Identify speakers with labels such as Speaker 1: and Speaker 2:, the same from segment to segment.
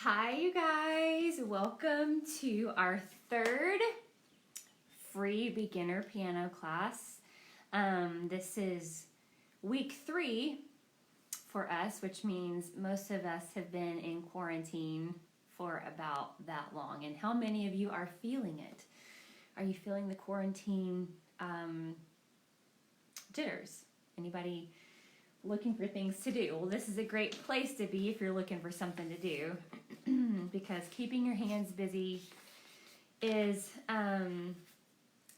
Speaker 1: Hi, you guys. Welcome to our third free beginner piano class. This is week 3 for us, which means most of us have been in quarantine for about that long. And how many of you are feeling it? Are you feeling the quarantine jitters? Anybody looking for things to do? Well, this is a great place to be if you're looking for something to do because keeping your hands busy is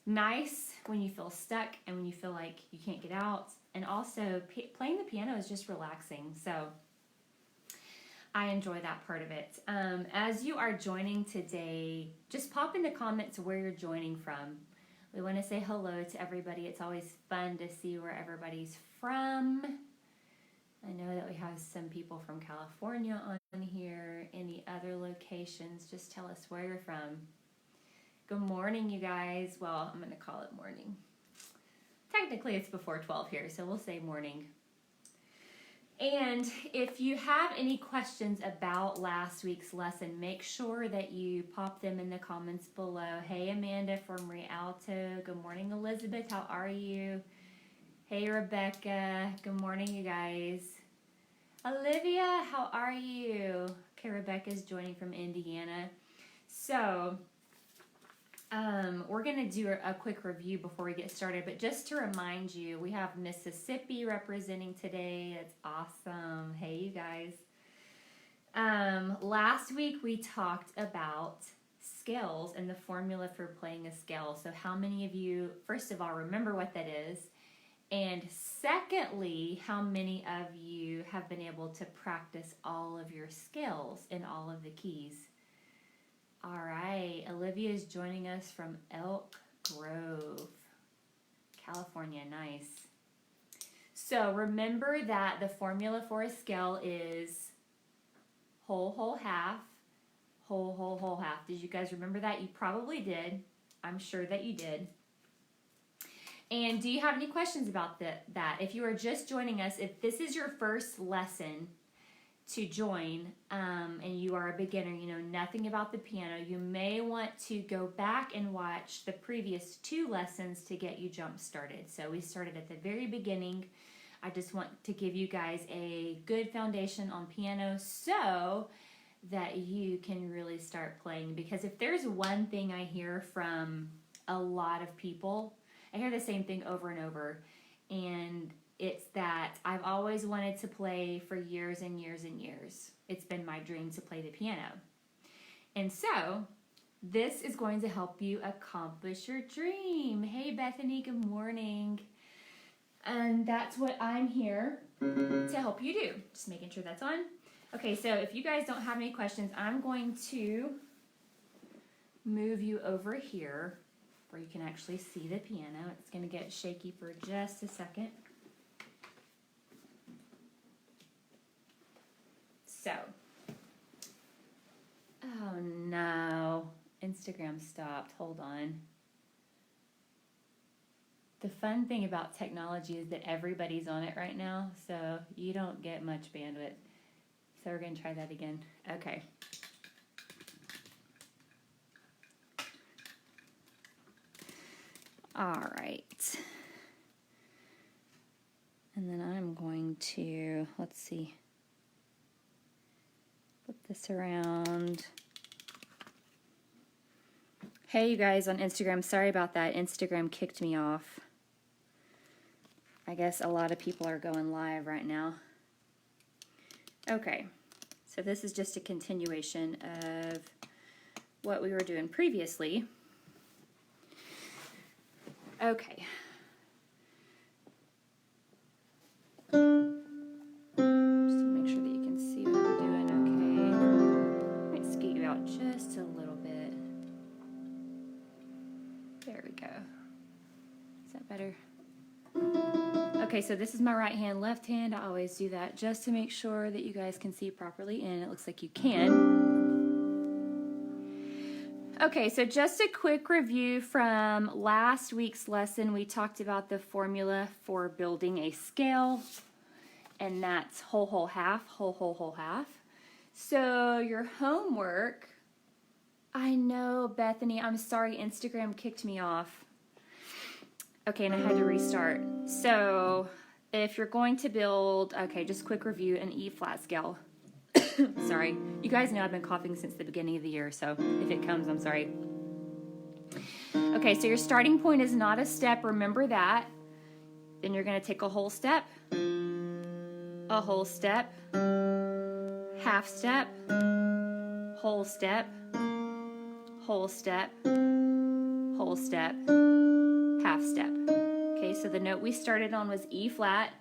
Speaker 1: nice when you feel stuck and when you feel like you can't get out. And also playing the piano is just relaxing. So I enjoy that part of it. As you are joining today, just pop in the comments where you're joining from. We want to say hello to everybody. It's always fun to see where everybody's from. I know that we have some people from California on here. Any other locations, just tell us where you're from. Good morning, you guys. Well, I'm going to call it morning. Technically, it's before 12 here, so we'll say morning. And if you have any questions about last week's lesson, make sure that you pop them in the comments below. Hey, Amanda from Rialto. Good morning, Elizabeth. How are you? Hey, Rebecca. Good morning, you guys. Olivia, how are you? Okay, Rebecca's joining from Indiana. So, we're going to do a quick review before we get started. But just to remind you, we have Mississippi representing today. That's awesome. Hey, you guys. Last week, we talked about scales and the formula for playing a scale. So how many of you, first of all, remember what that is? And secondly, how many of you have been able to practice all of your scales in all of the keys? All right, Olivia is joining us from Elk Grove, California. Nice. So remember that the formula for a scale is whole, whole, half, whole, whole, whole, half. Did you guys remember that? You probably did. I'm sure that you did. And do you have any questions about that? If you are just joining us, if this is your first lesson to join and you are a beginner, you know nothing about the piano, you may want to go back and watch the previous 2 lessons to get you jump started. So we started at the very beginning. I just want to give you guys a good foundation on piano so that you can really start playing. Because if there's one thing I hear from a lot of people, I hear the same thing over and over, and it's that I've always wanted to play for years and years and years. It's been my dream to play the piano. And so this is going to help you accomplish your dream. Hey, Bethany, good morning. And that's what I'm here to help you do. Just making sure that's on. Okay, so if you guys don't have any questions, I'm going to move you over here where you can actually see the piano. It's going to get shaky for just a second. So, oh no, Instagram stopped. Hold on. The fun thing about technology is that everybody's on it right now, so you don't get much bandwidth. So we're going to try that again. Okay. All right. And then I'm going to, let's see, flip this around. Hey, you guys on Instagram, sorry about that. Instagram kicked me off. I guess a lot of people are going live right now. Okay, so this is just a continuation of what we were doing previously. Okay. Just to make sure that you can see what I'm doing, okay. Might scoot you out just a little bit. There we go. Is that better? Okay, so this is my right hand, left hand. I always do that just to make sure that you guys can see properly, and it looks like you can. Okay, so just a quick review from last week's lesson. We talked about the formula for building a scale, and that's whole, whole, half, whole, whole, whole, half. So your homework, I know, Bethany, I'm sorry, Instagram kicked me off. Okay, and I had to restart. So if you're going to build, okay, just quick review, an E flat scale. Sorry. You guys know I've been coughing since the beginning of the year, so if it comes, I'm sorry. Okay, so your starting point is not a step, remember that. Then you're going to take a whole step, half step, whole step, whole step, whole step, half step. Okay, so the note we started on was E flat.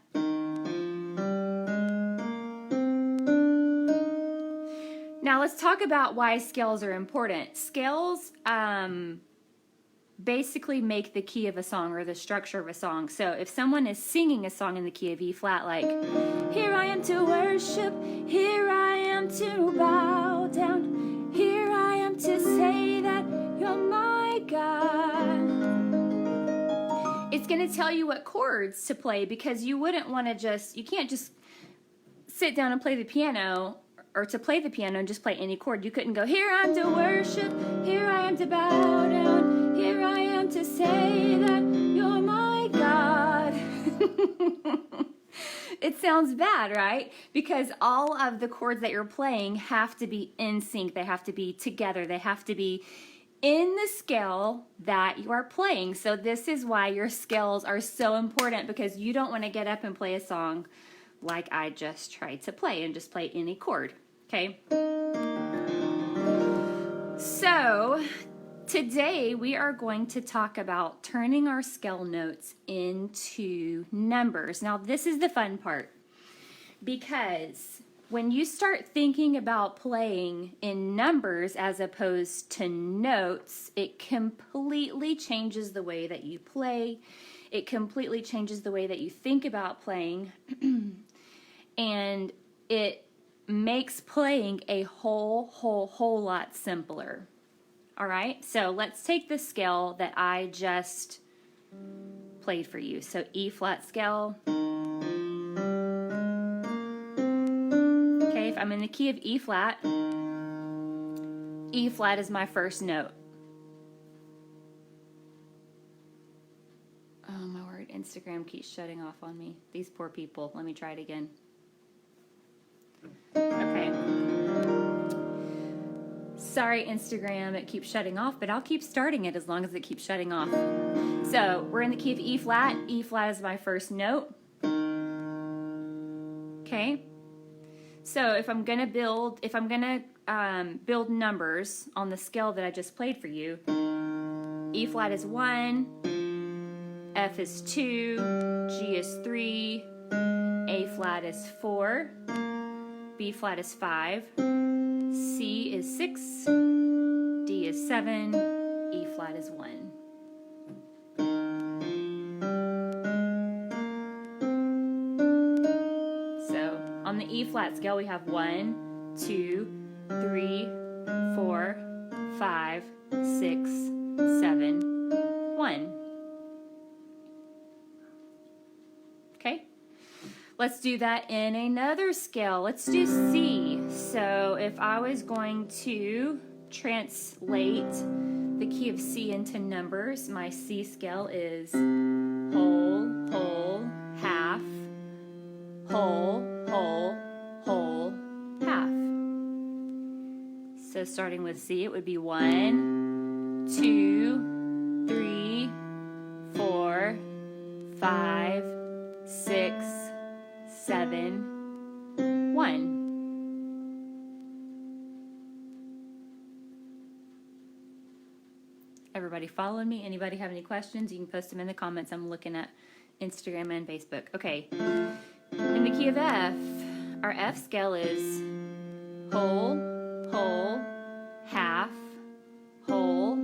Speaker 1: Now let's talk about why scales are important. Scales basically make the key of a song or the structure of a song. So if someone is singing a song in the key of E flat, like, here I am to worship, here I am to bow down, here I am to say that you're my God. It's going to tell you what chords to play, because you wouldn't want to you can't just sit down and play the piano, or to play the piano and just play any chord. You couldn't go, here I am to worship, here I am to bow down, here I am to say that you're my God. It sounds bad, right? Because all of the chords that you're playing have to be in sync. They have to be together. They have to be in the scale that you are playing. So this is why your scales are so important, because you don't want to get up and play a song like I just tried to play and just play any chord, okay? So today we are going to talk about turning our scale notes into numbers. Now this is the fun part, because when you start thinking about playing in numbers as opposed to notes, it completely changes the way that you play. It completely changes the way that you think about playing. And it makes playing a whole lot simpler. All right, so let's take the scale that I just played for you. So E flat scale. Okay, if I'm in the key of E flat is my first note. Oh my word, Instagram keeps shutting off on me. These poor people. Let me try it again. Okay. Sorry, Instagram, it keeps shutting off, but I'll keep starting it as long as it keeps shutting off. So we're in the key of E flat. E flat is my first note. Okay. So if I'm gonna build numbers on the scale that I just played for you, E flat is 1, F is 2, G is 3, A flat is 4, B flat is 5, C is 6, D is 7, E flat is 1. So on the E flat scale we have 1, 2, 3, 4, 5, 6, 7, 1. Okay? Let's do that in another scale. Let's do C. So if I was going to translate the key of C into numbers, my C scale is whole, whole, half, whole, whole, whole, half. So starting with C, it would be 1, 2, 3, 4, 5, 6, 7, 1. Everybody following me? Anybody have any questions? You can post them in the comments. I'm looking at Instagram and Facebook. Okay. In the key of F, our F scale is whole, whole, half, whole,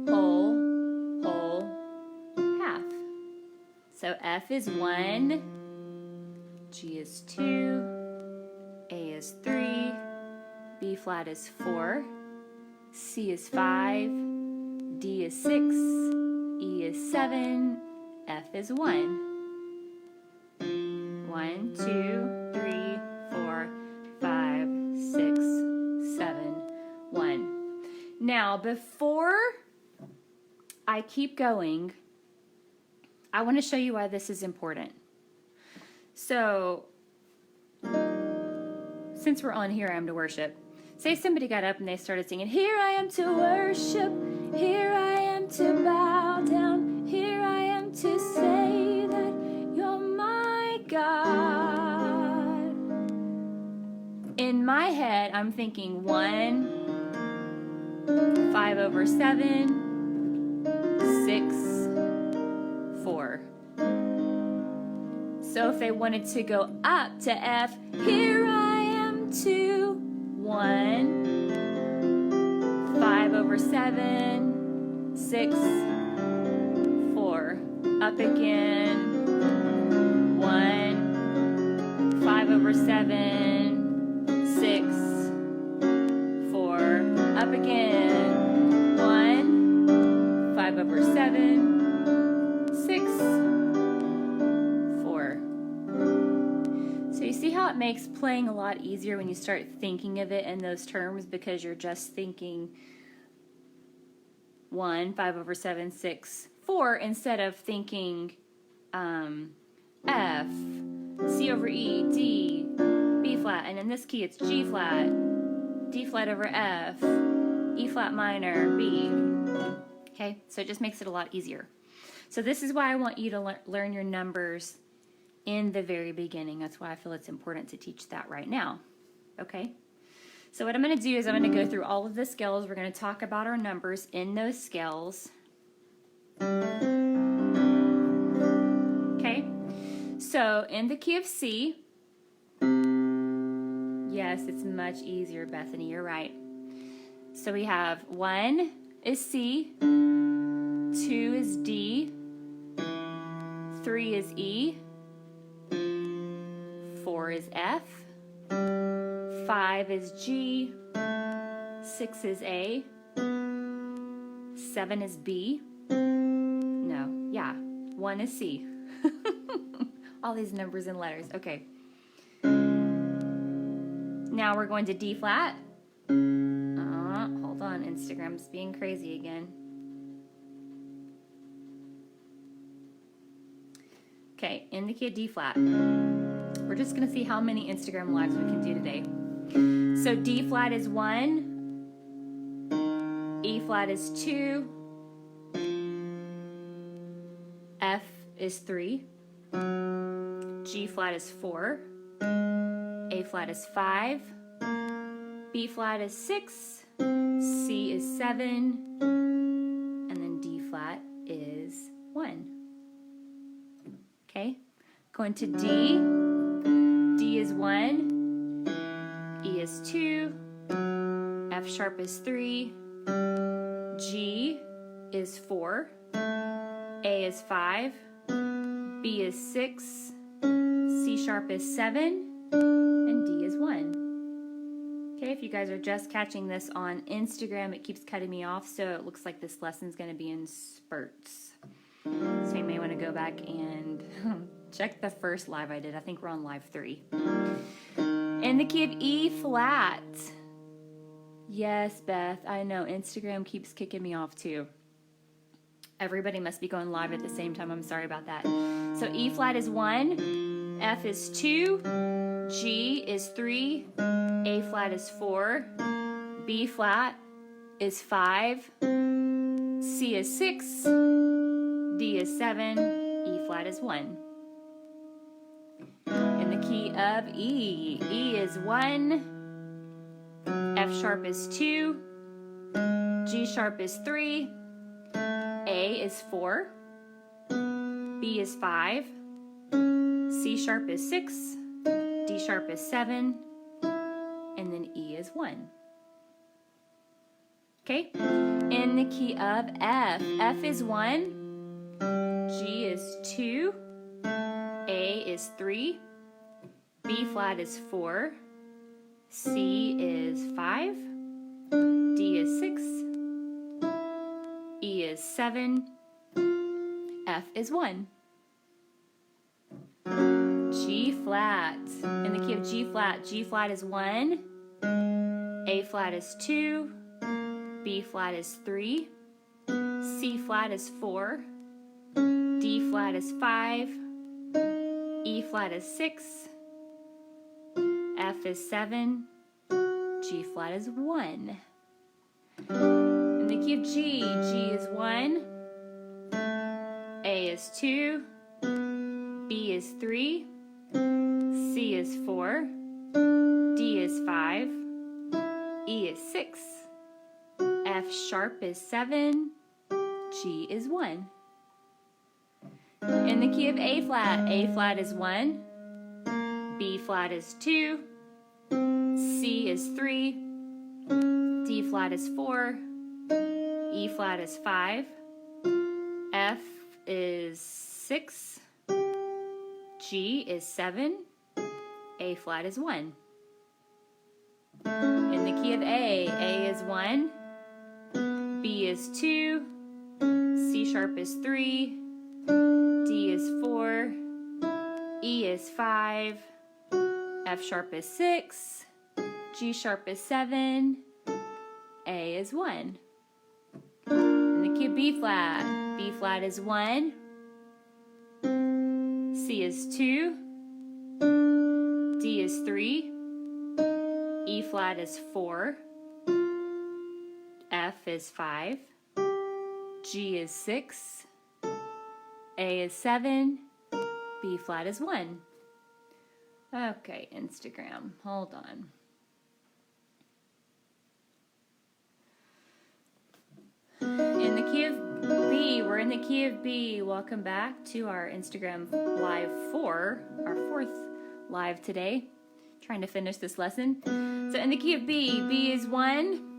Speaker 1: whole, whole, half. So F is 1, G is 2, A is 3, B flat is 4, C is 5, D is 6, E is 7, F is 1. 1, 2, 3, 4, 5, 6, Now, before I keep going, I want to show you why this is important. So, since we're on Here I Am to Worship, say somebody got up and they started singing, here I am to worship, here I am to bow down, here I am to say that you're my God. In my head, I'm thinking 1, 5 over 7, 6, 4. So if they wanted to go up to F, here I am to 1, 5 over 7, 6, 4. Up again, 1, 5 over 7, 6, 4. Up again, 1, 5 over 7, 6, 4. So you see how it makes playing a lot easier when you start thinking of it in those terms, because you're just thinking 1, 5 over 7, 6, 4, instead of thinking F, C over E, D, B flat, and in this key it's G flat, D flat over F, E flat minor, B. Okay, so it just makes it a lot easier. So this is why I want you to learn your numbers in the very beginning. That's why I feel it's important to teach that right now. Okay? So what I'm going to do is I'm going to go through all of the scales. We're going to talk about our numbers in those scales. Okay? So in the key of C, yes, it's much easier, Bethany, you're right. So we have 1 is C, 2 is D, 3 is E, 4 is F, 5 is G, 6 is A, 7 is B, 1 is C. All these numbers and letters, okay. Now we're going to D flat. Hold on, Instagram's being crazy again. Okay, in the key of D flat. We're just going to see how many Instagram lives we can do today. So D flat is 1, E flat is 2, F is 3, G flat is 4, A flat is 5, B flat is 6, C is 7, and then D flat is 1. Okay, going to D. D is 1, E is 2, F sharp is 3, G is 4, A is 5, B is 6, C sharp is 7, and D is 1. Okay, if you guys are just catching this on Instagram, it keeps cutting me off, so it looks like this lesson's going to be in spurts. So you may want to go back and check the first live I did. I think we're on live 3. In the key of E flat. Yes, Beth, I know. Instagram keeps kicking me off too. Everybody must be going live at the same time. I'm sorry about that. So E flat is 1, F is 2, G is 3, A flat is 4, B flat is 5, C is 6, D is 7, E flat is 1. In the key of E, E is 1, F sharp is 2, G sharp is 3, A is 4, B is 5, C sharp is 6, D sharp is 7, and then E is 1. Okay, in the key of F, F is 1, G is 2, A is 3, B flat is 4, C is 5, D is 6, E is 7, F is 1. G flat. In the key of G flat is 1, A flat is 2, B flat is 3, C flat is 4, D flat is 5, E flat is 6, F is 7, G flat is 1. In the key of G, G is 1, A is 2, B is 3, C is 4, D is 5, E is 6, F sharp is 7, G is 1. In the key of A flat is 1, B flat is 2, C is 3, D flat is 4, E flat is 5, F is 6, G is 7, A flat is 1. In the key of A is 1, B is 2, C sharp is 3, D is 4, E is 5, F sharp is 6, G sharp is 7, A is 1. In the key of B flat is 1, C is 2, D is 3, E flat is 4, F is 5, G is 6, A is 7, B flat is 1. Okay, Instagram, hold on. In the key of B, we're in the key of B. Welcome back to our Instagram Live 4, our 4th live today. Trying to finish this lesson. So in the key of B, B is 1,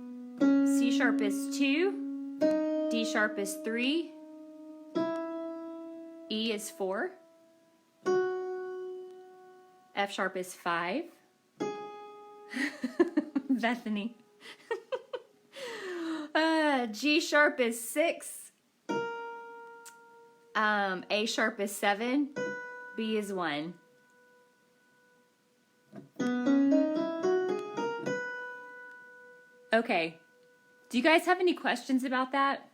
Speaker 1: C sharp is 2, D sharp is 3, E is 4, F sharp is 5, Bethany. G sharp is 6, A sharp is 7, B is 1. Okay, do you guys have any questions about that?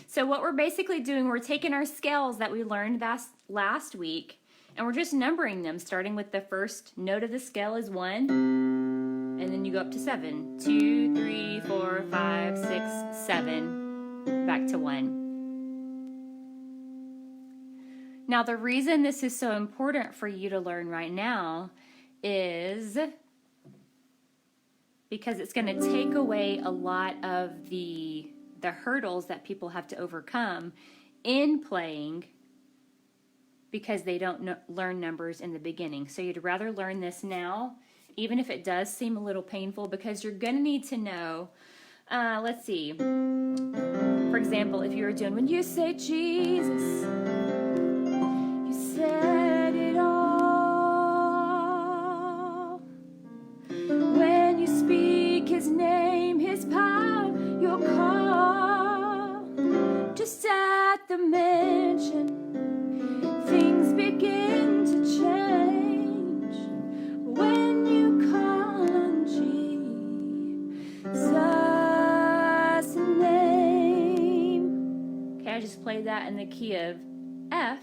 Speaker 1: So what we're basically doing, we're taking our scales that we learned last week, and we're just numbering them, starting with the first note of the scale is 1, and then you go up to 7. 2, 3, 4, 5, 6, 7, back to 1. Now the reason this is so important for you to learn right now is because it's going to take away a lot of the hurdles that people have to overcome in playing because they don't learn numbers in the beginning. So you'd rather learn this now, even if it does seem a little painful, because you're going to need to know, let's see, for example, if you were doing, when you say Jesus, you said it all. When you speak his name, his power, you'll call. Just at the mention, things begin to change. When you call on Jesus' name. Okay, I just played that in the key of F,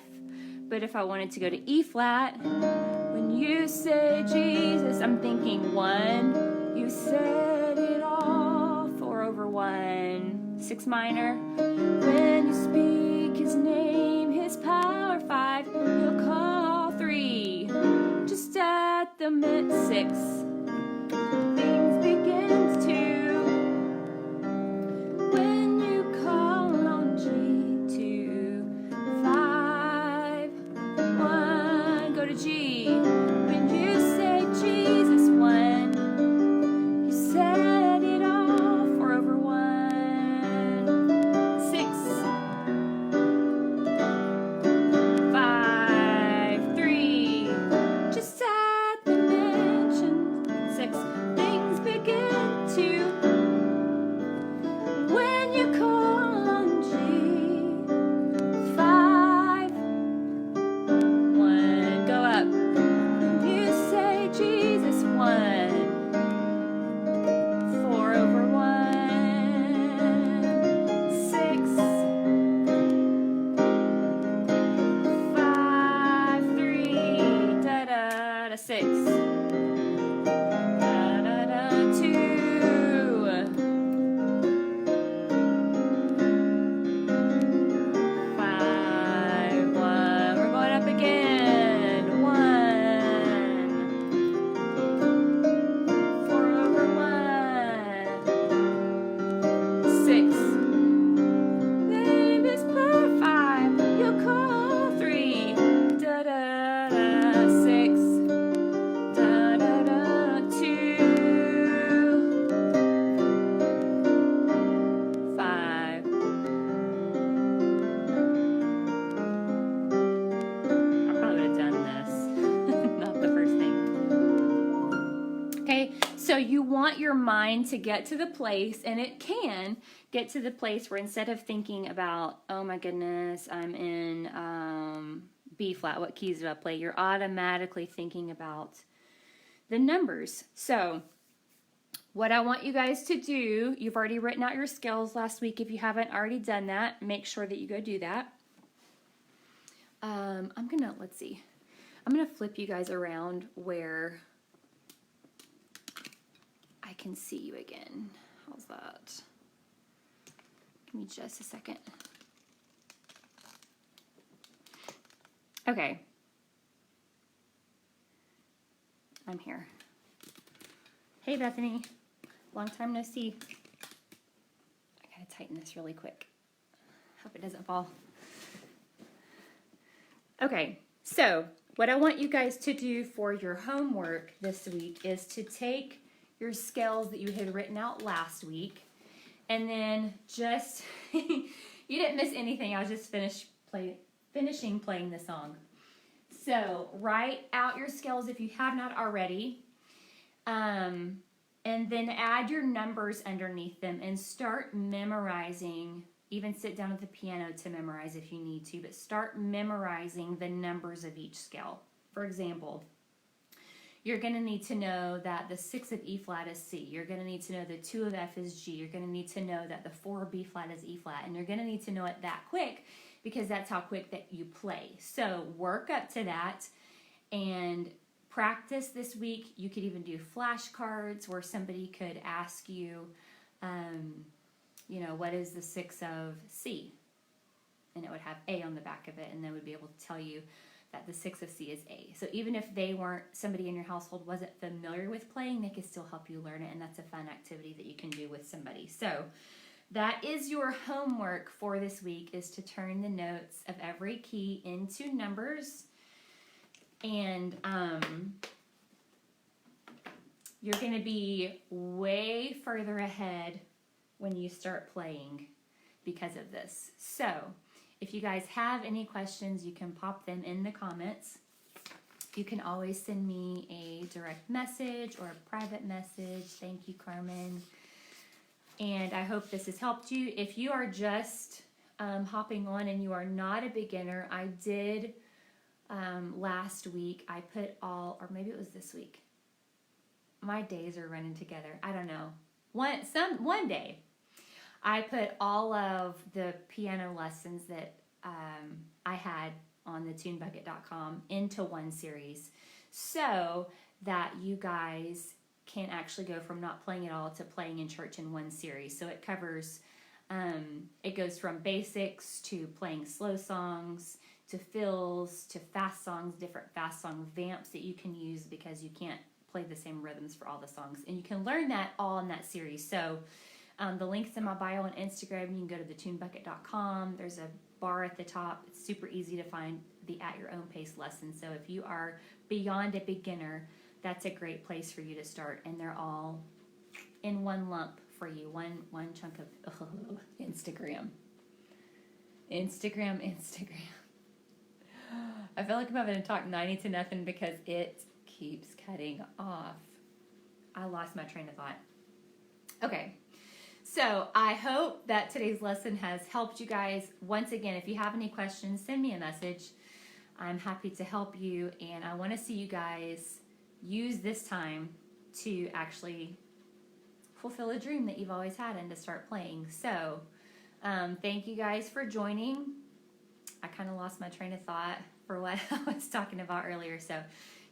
Speaker 1: but if I wanted to go to E flat, when you say Jesus, I'm thinking 1, you said it all, 4 over 1, 6 minor. When you speak his name, his power, 5, you'll call 3, just at the mid 6, things begins to, when you call on G, 2, 5, 1, go to G. When you say Jesus, 1, you said it all, 4 over 1, 6, 5, 3, just at the mention, You want your mind to get to the place, and it can get to the place where instead of thinking about, oh my goodness, I'm in B flat, what keys do I play? You're automatically thinking about the numbers. So what I want you guys to do, you've already written out your scales last week. If you haven't already done that, make sure that you go do that. Let's see. I'm gonna flip you guys around where I can see you again. How's that? Give me just a second. Okay. I'm here. Hey, Bethany. Long time no see. I gotta tighten this really quick. Hope it doesn't fall. Okay, so what I want you guys to do for your homework this week is to take your scales that you had written out last week, and then just, you didn't miss anything, I was just finishing playing the song. So write out your scales if you have not already, and then add your numbers underneath them and start memorizing. Even sit down at the piano to memorize if you need to, but start memorizing the numbers of each scale. For example, you're going to need to know that the 6 of E flat is C. You're going to need to know the 2 of F is G. You're going to need to know that the 4 of B flat is E flat. And you're going to need to know it that quick because that's how quick that you play. So work up to that and practice this week. You could even do flashcards where somebody could ask you, what is the 6 of C? And it would have A on the back of it, and they would be able to tell you that the 6 of C is A. So even if somebody in your household wasn't familiar with playing, they could still help you learn it, and that's a fun activity that you can do with somebody. So that is your homework for this week, is to turn the notes of every key into numbers. And you're going to be way further ahead when you start playing because of this. So if you guys have any questions, you can pop them in the comments. You can always send me a direct message or a private message. Thank you, Carmen. And I hope this has helped you. If you are just hopping on and you are not a beginner, I did last week, I put or maybe it was this week. My days are running together. I don't know. One day, I put all of the piano lessons that I had on the tunebucket.com into one series so that you guys can actually go from not playing at all to playing in church in one series. So it covers, it goes from basics to playing slow songs, to fills, to fast songs, different fast song vamps that you can use because you can't play the same rhythms for all the songs. And you can learn that all in that series. So the link's in my bio on Instagram. You can go to thetunebucket.com. There's a bar at the top. It's super easy to find the At Your Own Pace lesson. So if you are beyond a beginner, that's a great place for you to start. And they're all in one lump for you. One chunk of Instagram. I feel like I'm having to talk 90 to nothing because it keeps cutting off. I lost my train of thought. Okay. So I hope that today's lesson has helped you guys. Once again, if you have any questions, send me a message. I'm happy to help you, and I want to see you guys use this time to actually fulfill a dream that you've always had and to start playing. So thank you guys for joining. I kind of lost my train of thought for what I was talking about earlier. So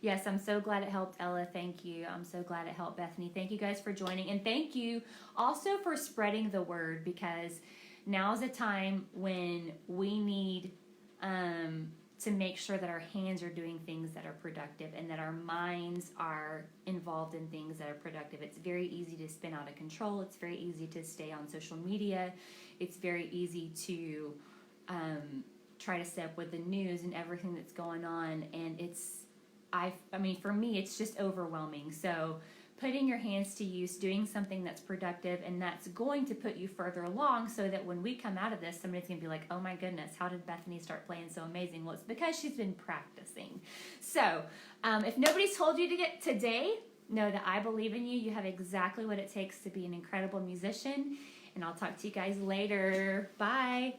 Speaker 1: Yes, I'm so glad it helped, Ella. Thank you. I'm so glad it helped, Bethany. Thank you guys for joining. And thank you also for spreading the word, because now's a time when we need to make sure that our hands are doing things that are productive and that our minds are involved in things that are productive. It's very easy to spin out of control. It's very easy to stay on social media. It's very easy to try to stay up with the news and everything that's going on. And I mean, for me, it's just overwhelming. So putting your hands to use, doing something that's productive and that's going to put you further along, so that when we come out of this, somebody's going to be like, oh my goodness, how did Bethany start playing so amazing? Well, it's because she's been practicing. So if nobody's told you to get today, know that I believe in you. You have exactly what it takes to be an incredible musician. And I'll talk to you guys later. Bye.